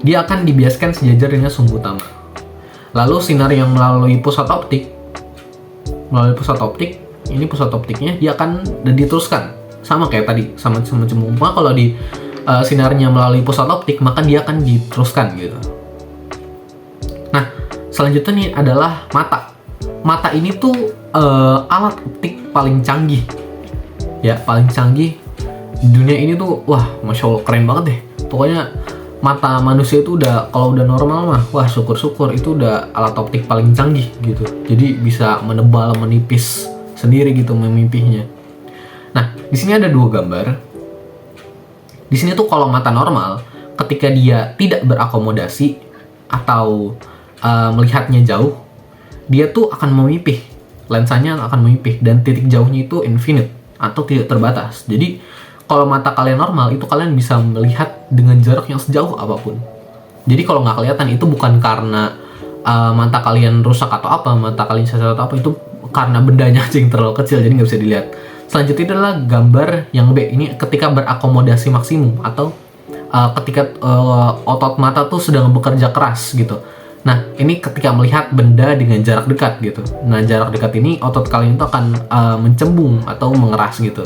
Dia akan dibiaskan sejajar dengan sumbu utama. Lalu sinar yang melalui pusat optik, ini pusat optiknya dia akan diteruskan sama kayak tadi, sama cembung. Kalau di sinarnya melalui pusat optik, maka dia akan diteruskan gitu. Nah, selanjutnya nih adalah mata. Mata ini tuh alat optik paling canggih, ya paling canggih di dunia ini tuh. Wah, masya Allah keren banget deh. Pokoknya mata manusia itu udah, kalau udah normal mah, wah syukur-syukur itu udah alat optik paling canggih gitu. Jadi bisa menebal, menipis sendiri gitu memipihnya. Nah, di sini ada dua gambar. Di sini tuh kalau mata normal, ketika dia tidak berakomodasi atau melihatnya jauh, dia tuh akan memipih, lensanya akan memipih, dan titik jauhnya itu infinite atau tidak terbatas. Jadi kalau mata kalian normal, itu kalian bisa melihat dengan jarak yang sejauh apapun. Jadi kalau nggak kelihatan, itu bukan karena mata kalian rusak atau apa, mata kalian cacat atau apa, itu karena bendanya aja yang terlalu kecil, jadi nggak bisa dilihat. Selanjutnya adalah gambar yang B. Ini ketika berakomodasi maksimum atau ketika otot mata tuh sedang bekerja keras gitu. Nah, ini ketika melihat benda dengan jarak dekat gitu. Nah, jarak dekat ini otot kalian itu akan mencembung atau mengeras gitu.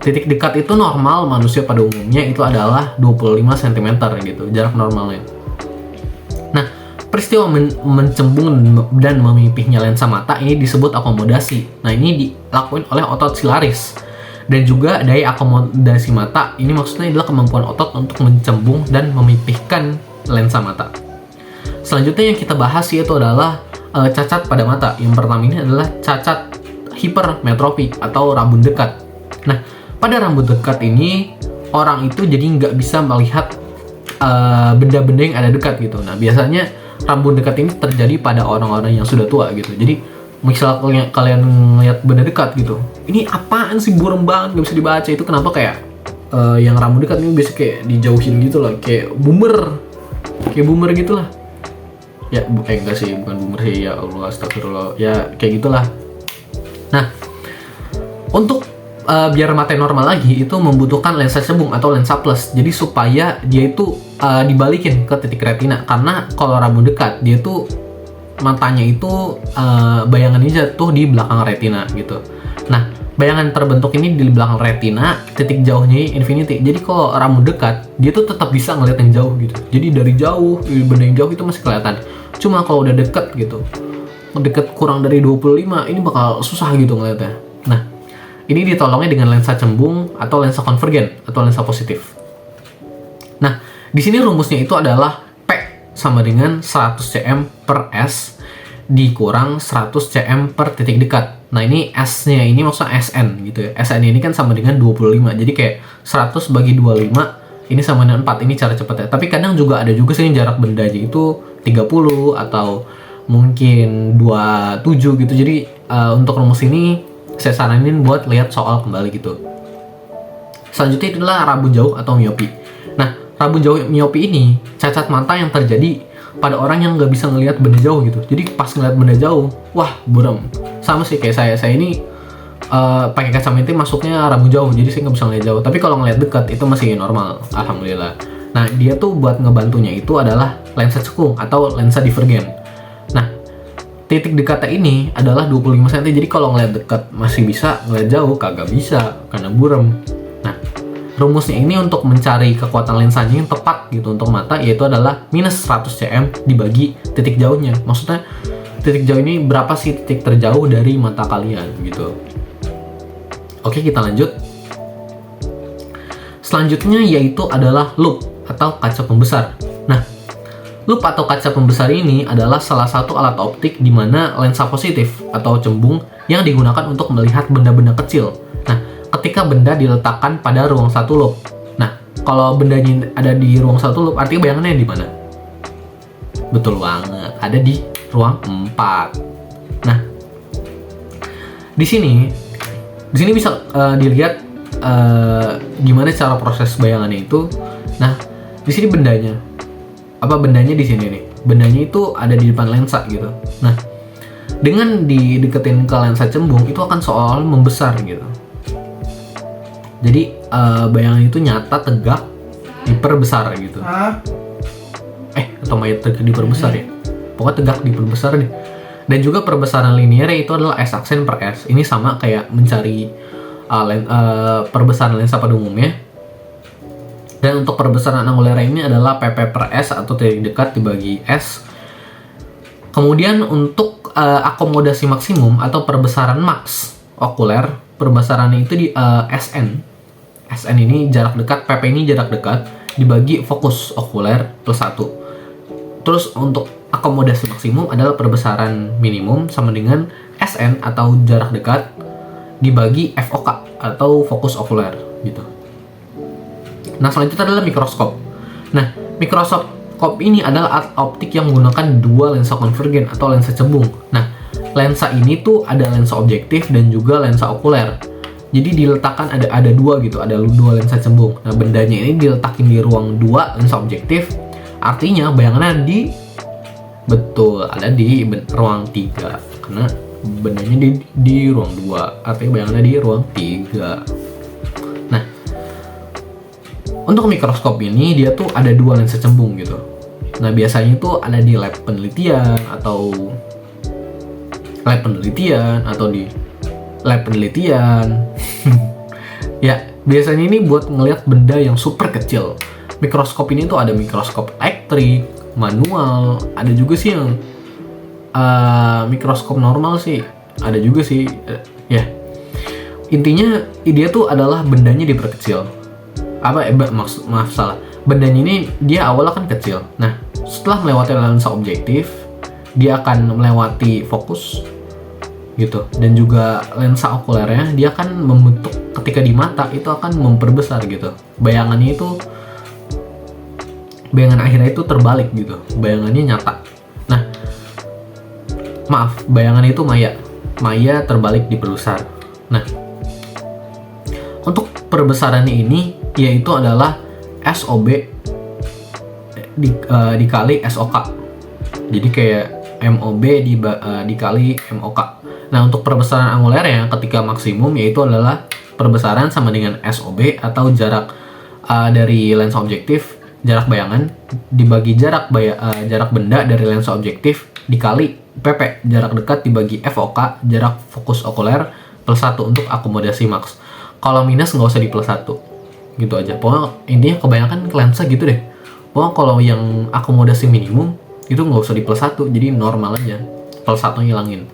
Titik dekat itu normal manusia pada umumnya itu adalah 25 cm gitu, jarak normalnya. Nah, peristiwa mencembung dan memipihnya lensa mata ini disebut akomodasi. Nah, ini dilakukan oleh otot silaris. Dan juga daya akomodasi mata, ini maksudnya adalah kemampuan otot untuk mencembung dan memipihkan lensa mata. Selanjutnya yang kita bahas yaitu adalah cacat pada mata. Yang pertama ini adalah cacat hipermetropi atau rambut dekat. Nah, pada rambut dekat ini, orang itu jadi nggak bisa melihat benda-benda yang ada dekat gitu. Nah, biasanya rambut dekat ini terjadi pada orang-orang yang sudah tua gitu. Jadi, misalnya kalian ngeliat benda dekat gitu, ini apaan sih, buram banget, nggak bisa dibaca. Itu kenapa kayak yang rambut dekat ini biasa kayak dijauhin gitu loh, kayak boomer gitu lah. Ya, enggak sih, bukan boomer sih, ya Allah, astagfirullah. Ya, kayak gitulah. Nah, untuk biar mata normal lagi itu membutuhkan lensa cembung atau lensa plus. Jadi supaya dia itu dibalikin ke titik retina, karena kalau rambut dekat dia tuh matanya itu bayangannya jatuh di belakang retina gitu. Nah, bayangan terbentuk ini di belakang retina, titik jauhnya infinity. Jadi kalau rambut dekat dia tuh tetap bisa ngeliat yang jauh gitu. Jadi dari jauh, benda yang jauh itu masih kelihatan. Cuma kalau udah deket gitu, deket kurang dari 25, ini bakal susah gitu ngeliatnya. Nah, ini ditolongnya dengan lensa cembung atau lensa konvergen atau lensa positif. Nah, di sini rumusnya itu adalah P sama dengan 100 cm per S dikurang 100 cm per titik dekat. Nah, ini S-nya ini maksudnya SN gitu ya. SN ini kan sama dengan 25. Jadi kayak 100 bagi 25 ini sama dengan 4. Ini cara cepatnya. Tapi kadang juga ada juga sih jarak bendanya itu 30 atau mungkin 27 gitu. Jadi untuk rumus ini saya saranin buat lihat soal kembali gitu. Selanjutnya adalah rambut jauh atau miopi. Nah, rambut jauh miopi ini cacat mata yang terjadi pada orang yang nggak bisa ngelihat benda jauh gitu. Jadi pas ngelihat benda jauh, wah buram. Sama sih kayak saya. Saya ini pakai kacamata masuknya rambut jauh, jadi saya nggak bisa ngelihat jauh. Tapi kalau ngelihat dekat itu masih normal, alhamdulillah. Nah, dia tuh buat ngebantunya itu adalah lensa cekung atau lensa divergen. Nah, titik dekatnya ini adalah 25 cm. Jadi kalau ngeliat dekat masih bisa, ngeliat jauh kagak bisa karena buram. Nah, rumusnya ini untuk mencari kekuatan lensanya yang tepat gitu untuk mata yaitu adalah minus 100 cm dibagi titik jauhnya. Maksudnya titik jauh ini berapa sih titik terjauh dari mata kalian gitu. Oke, kita lanjut. Selanjutnya yaitu adalah loop atau kaca pembesar. Nah, loop atau kaca pembesar ini adalah salah satu alat optik di mana lensa positif atau cembung yang digunakan untuk melihat benda-benda kecil. Nah, ketika benda diletakkan pada ruang satu loop. Nah, kalau bendanya ada di ruang satu loop, artinya bayangannya di mana? Betul banget, ada di ruang 4. Nah, di sini Di sini bisa dilihat gimana cara proses bayangannya itu. Nah, di sini bendanya di sini nih. Bendanya itu ada di depan lensa gitu. Nah, dengan dideketin ke lensa cembung itu akan seolah membesar gitu. Jadi bayangan itu nyata tegak diperbesar gitu. Atau mayat tegak diperbesar ya. Pokoknya tegak diperbesar deh. Dan juga perbesaran linear itu adalah S aksen per S. Ini sama kayak mencari perbesaran lensa pada umumnya. Dan untuk perbesaran angular ini adalah PP per S atau titik dekat dibagi S. Kemudian untuk akomodasi maksimum atau perbesaran max okuler, perbesarannya itu di SN. SN ini jarak dekat, PP ini jarak dekat dibagi fokus okuler plus 1. Terus untuk akomodasi maksimum adalah perbesaran minimum sama dengan SN atau jarak dekat dibagi FOK atau fokus okuler gitu. Nah, selanjutnya adalah mikroskop. Nah, mikroskop ini adalah alat optik yang menggunakan dua lensa konvergen atau lensa cembung. Nah, lensa ini tuh ada lensa objektif dan juga lensa okuler. Jadi diletakkan ada dua gitu, ada dua lensa cembung. Nah, bendanya ini diletakin di ruang 2 lensa objektif. Artinya bayangannya ada di ruang 3 karena bendanya di ruang 2, artinya bayangannya di ruang 3. Nah, untuk mikroskop ini dia tuh ada dua lensa cembung gitu. Nah, biasanya itu ada di lab penelitian atau di lab penelitian. Ya, biasanya ini buat ngelihat benda yang super kecil. Mikroskop ini tuh ada mikroskop elektrik, manual, ada juga sih yang mikroskop normal sih, ada juga sih. Ya, intinya dia tuh adalah bendanya diperkecil. Bendanya ini dia awalnya kan kecil. Nah, setelah melewati lensa objektif, dia akan melewati fokus gitu, dan juga lensa okulernya dia akan membentuk ketika di mata itu akan memperbesar gitu. Bayangan akhirnya itu terbalik gitu, bayangannya nyata. Nah, bayangan itu maya terbalik diperbesar. Nah, untuk perbesarannya ini yaitu adalah SOB dikali SOK. Jadi kayak MOB dikali MOK. Nah, untuk perbesaran angulernya ketika maksimum yaitu adalah perbesaran sama dengan SOB atau jarak dari lensa objektif, jarak bayangan dibagi jarak benda dari lensa objektif dikali PP, jarak dekat dibagi FOK, jarak fokus okuler plus 1 untuk akomodasi max. Kalau minus nggak usah di plus 1. Gitu aja. Pokoknya intinya kebanyakan lensa gitu deh. Pokoknya kalau yang akomodasi minimum itu nggak usah di plus 1, jadi normal aja. Plus 1 ngilangin.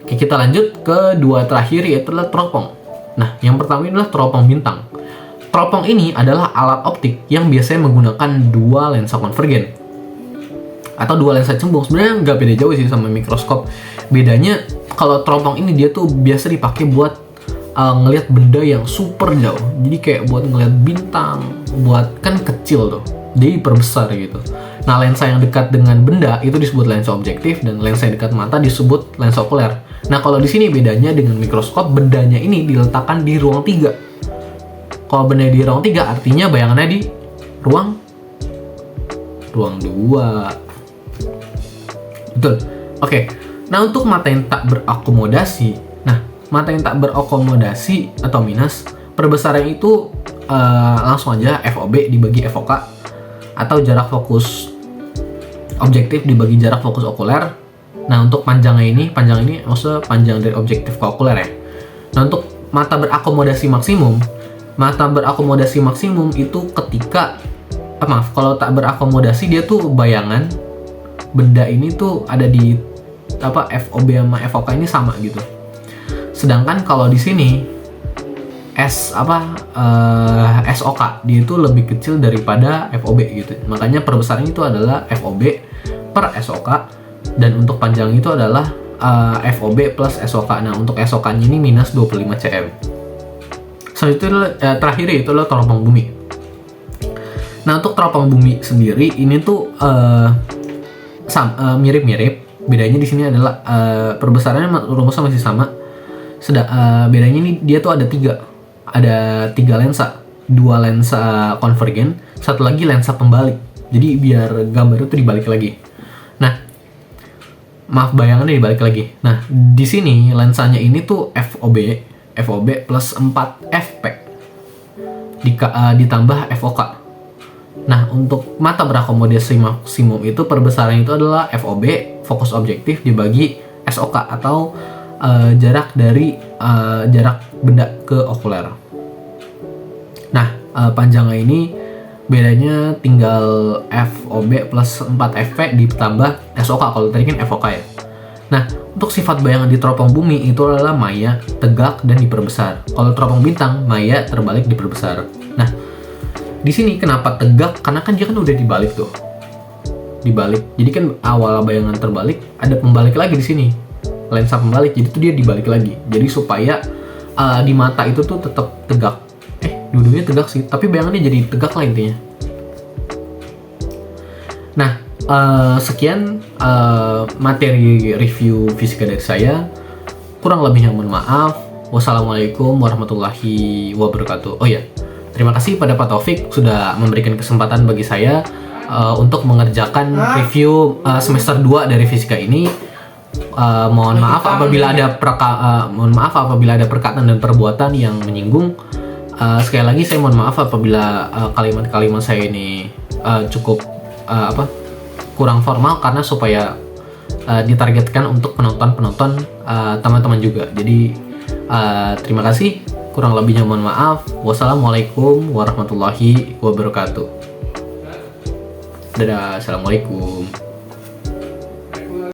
Oke, kita lanjut ke dua terakhir yaitu adalah teropong. Nah, yang pertama ini adalah teropong bintang. Teropong ini adalah alat optik yang biasanya menggunakan dua lensa konvergen atau dua lensa cembung. Sebenarnya nggak beda jauh sih sama mikroskop. Bedanya kalau teropong ini dia tuh biasa dipakai buat ngelihat benda yang super jauh. Jadi kayak buat ngelihat bintang, buat kan kecil tuh, jadi perbesar gitu. Nah, lensa yang dekat dengan benda itu disebut lensa objektif dan lensa yang dekat mata disebut lensa okuler. Nah, kalau di sini bedanya dengan mikroskop, bendanya ini diletakkan di ruang 3. Kalau benda di ruang 3 artinya bayangannya di ruang 2. Betul. Oke. Nah, untuk mata yang tak berakomodasi. Nah, mata yang tak berakomodasi atau minus, perbesarannya itu langsung aja FOB dibagi FOK atau jarak fokus objektif dibagi jarak fokus okuler. Nah, untuk panjang ini maksudnya panjang dari objektif ke okuler ya. Nah, untuk mata berakomodasi maksimum itu ketika kalau tak berakomodasi dia tuh bayangan benda ini tuh ada di FOB sama FOK ini sama gitu. Sedangkan kalau di sini SOK dia itu lebih kecil daripada FOB gitu. Makanya perbesarannya itu adalah FOB per SOK, dan untuk panjang itu adalah FOB plus SOK. Nah, untuk SOK-nya ini minus 25 cm. Selanjutnya terakhir itu adalah teropong bumi. Nah, untuk teropong bumi sendiri ini tuh mirip-mirip. Bedanya di sini adalah perbesarannya rumusnya masih sama. Bedanya ini dia tuh ada tiga lensa, 2 lensa konvergen, satu lagi lensa pembalik. Jadi biar gambar itu dibalik lagi. Nah, maaf bayangannya dibalik lagi. Nah, di sini lensanya ini tuh FOB plus 4 fp ditambah FOK. Nah, untuk mata berakomodasi maksimum itu perbesaran itu adalah FOB, fokus objektif, dibagi SOK atau jarak dari jarak benda ke okuler. Nah, panjangnya ini bedanya tinggal FOB plus 4 fp ditambah SOK. Kalau tadi kan FOK ya. Nah, untuk sifat bayangan di teropong bumi itu adalah maya, tegak, dan diperbesar. Kalau teropong bintang, maya, terbalik, diperbesar. Nah, di sini kenapa tegak? Karena kan dia kan udah dibalik tuh. Dibalik. Jadi kan awal bayangan terbalik, ada pembalik lagi di sini. Lensa pembalik. Jadi tuh dia dibalik lagi. Jadi supaya di mata itu tuh tetap tegak. Dua-duanya tegak sih, tapi bayangannya jadi tegak lah intinya. Nah, sekian materi review fisika dari saya. Kurang lebihnya mohon maaf. Wassalamualaikum warahmatullahi wabarakatuh. Oh ya, terima kasih pada Pak Taufik sudah memberikan kesempatan bagi saya untuk mengerjakan review semester 2 dari fisika ini. Mohon maaf apabila ada perkataan dan perbuatan yang menyinggung. Sekali lagi saya mohon maaf apabila kalimat-kalimat saya ini cukup kurang formal, karena supaya ditargetkan untuk penonton teman-teman juga. Jadi terima kasih, kurang lebihnya mohon maaf. Wassalamualaikum warahmatullahi wabarakatuh. Dadah, assalamualaikum.